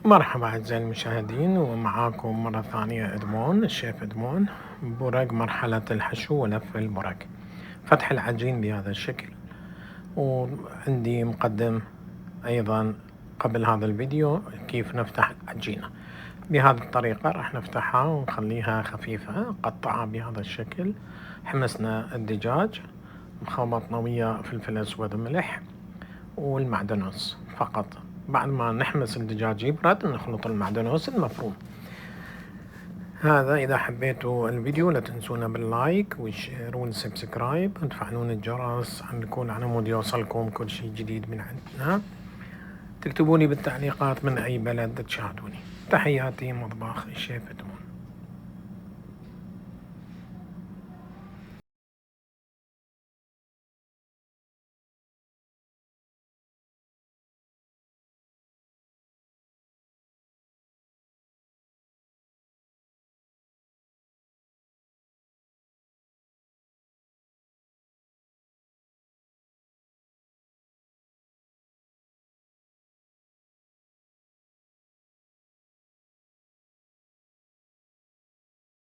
مرحبا أعزائي المشاهدين، ومعاكم مرة ثانية إدمون الشيف إدمون برق مرحلة الحشو ولف البرق. فتح العجين بهذا الشكل، وعندي مقدم أيضا قبل هذا الفيديو كيف نفتح العجينة. بهذه الطريقة راح نفتحها ونخليها خفيفة. قطعها بهذا الشكل. حمسنا الدجاج، خلطنا وياه فلفل أسود وملح والمعدنوس فقط. بعد ما نحمس الدجاج يبرد نخلط المعدنوس المفروم. هذا إذا حبيتوا الفيديو لا تنسونا باللايك والشير والسبسكرايب وتفعلون الجرس عشان يكون على مود يوصلكم كل شيء جديد من عندنا. تكتبوني بالتعليقات من أي بلد تشاهدوني. تحياتي مطبخ الشيف إدمون.